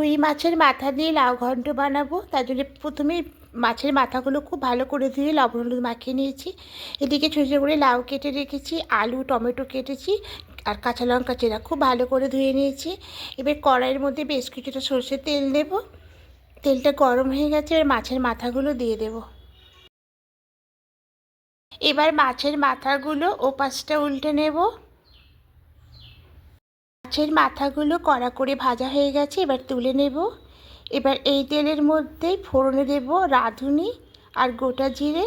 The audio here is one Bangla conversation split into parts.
রুই মাছের মাথা দিয়ে লাউ ঘন্ট বানাবো। তার জন্য প্রথমেই মাছের মাথাগুলো খুব ভালো করে ধুয়ে লবণ হলুদ মাখিয়ে নিয়েছি। এদিকে ছোটো ছোটো করে লাউ কেটে রেখেছি, আলু টমেটো কেটেছি আর কাঁচা লঙ্কা চেরা খুব ভালো করে ধুয়ে নিয়েছি। এবার কড়াইয়ের মধ্যে বেশ কিছুটা সর্ষের তেল দেব। তেলটা গরম হয়ে গেছে, এবার মাছের মাথাগুলো দিয়ে দেব। এবার মাছের মাথাগুলো ওপাশটা উল্টে নেব। মাছের মাথাগুলো কড়া করে ভাজা হয়ে গেছে, এবার তুলে নেব। এবার এই তেলের মধ্যেই ফোড়নে দেব রাঁধুনি আর গোটা জিরে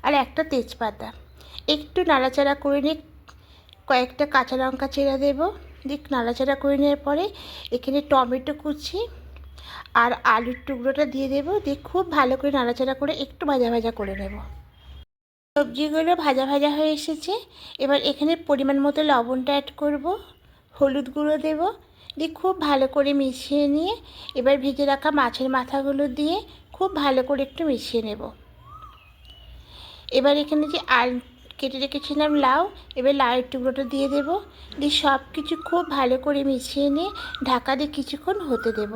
আর একটা তেজপাতা। একটু নাড়াচাড়া করে নিয়ে কয়েকটা কাঁচা লঙ্কা চেরা দেব। দিয়ে নাড়াচাড়া করে নেওয়ার পরে এখানে টমেটো কুচি আর আলুর টুকরোটা দিয়ে দেবো। দিয়ে খুব ভালো করে নাড়াচাড়া করে একটু ভাজা ভাজা করে নেব। সবজিগুলো ভাজা ভাজা হয়ে এসেছে। এবার এখানে পরিমাণ মতো লবণটা অ্যাড করব, হলুদ গুঁড়ো দেব। দিয়ে খুব ভালো করে মিশিয়ে নিয়ে এবার ভেজে রাখা মাছের মাথাগুলো দিয়ে খুব ভালো করে একটু মিশিয়ে নেব। এবার এখানে যে কেটে রেখেছিলাম লাউ, এবার লাউয়ের টুকরোটা দিয়ে দেব। দিয়ে সব কিছু খুব ভালো করে মিশিয়ে নিয়ে ঢাকা দিয়ে কিছুক্ষণ হতে দেব।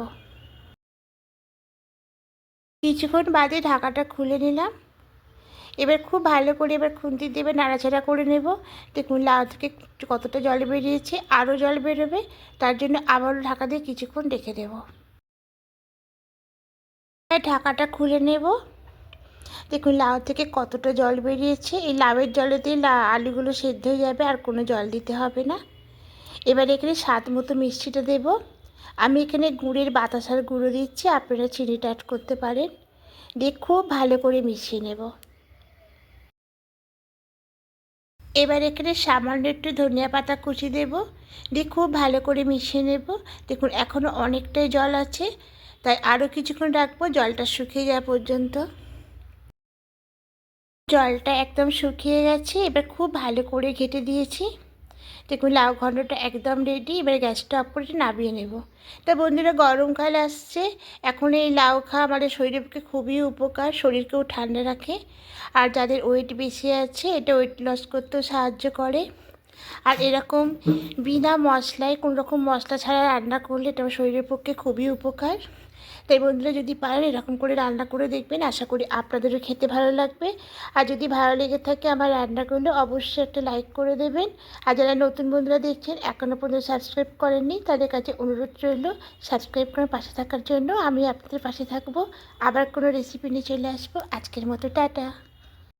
কিছুক্ষণ বাদে ঢাকাটা খুলে নিলাম। এবার খুব ভালো করে এবার খুন্তি দেবে নাড়াচাড়া করে নেব। দেখুন লাউ থেকে কতটা জল বেরিয়েছে, আরও জল বেরোবে, তার জন্য আবারও ঢাকা দিয়ে কিছুক্ষণ রেখে দেব। ঢাকাটা খুলে নেব। দেখুন লাউ থেকে কতটা জল বেরিয়েছে। এই লাউয়ের জলেতেই আলুগুলো সেদ্ধ হয়ে যাবে, আর কোনো জল দিতে হবে না। এবার এখানে স্বাদ মতো মিষ্টিটা দেব। আমি এখানে গুড়ের বাতাসার গুঁড়ো দিচ্ছি, আপনারা চিনিটা অ্যাড করতে পারেন। দিয়ে খুব ভালো করে মিশিয়ে নেব। এবার এখানে সামান্য একটু ধনিয়া পাতা কুচি দেব। দিয়ে খুব ভালো করে মিশিয়ে নেব। দেখুন এখনও অনেকটাই জল আছে, তাই আরও কিছুক্ষণ রাখবো জলটা শুকিয়ে যাওয়া পর্যন্ত। জলটা একদম শুকিয়ে গেছে, এবার খুব ভালো করে ঘেঁটে দিয়েছি। দেখুন লাউ ঘন্টটা একদম রেডি। এবার গ্যাসটা অফ করে নামিয়ে নেব। তা বন্ধুরা, গরমকাল আসছে, এখন এই লাউ খাওয়া আমাদের শরীরের পক্ষে খুবই উপকার, শরীরকেও ঠান্ডা রাখে। আর যাদের ওয়েট বেশি আছে, এটা ওয়েট লস করতেও সাহায্য করে। আর এরকম বিনা মশলায়, কোনো রকম মশলা ছাড়া রান্না করলে এটা আমার শরীরের পক্ষে খুবই উপকার। তাই বন্ধুরা, যদি পারেন এরকম করে রান্না করে দেখবেন, আশা করি আপনাদেরও খেতে ভালো লাগবে। আর যদি ভালো লেগে থাকে আমার রান্নাগুলো, অবশ্যই একটা লাইক করে দেবেন। আর যারা নতুন বন্ধুরা দেখছেন এখনও পর্যন্ত সাবস্ক্রাইব করেননি, তাদের কাছে অনুরোধ রইল সাবস্ক্রাইব করে পাশে থাকার জন্য। আমি আপনাদের পাশে থাকবো। আবার কোনো রেসিপি নিয়ে চলে আসবো। আজকের মতো টাটা।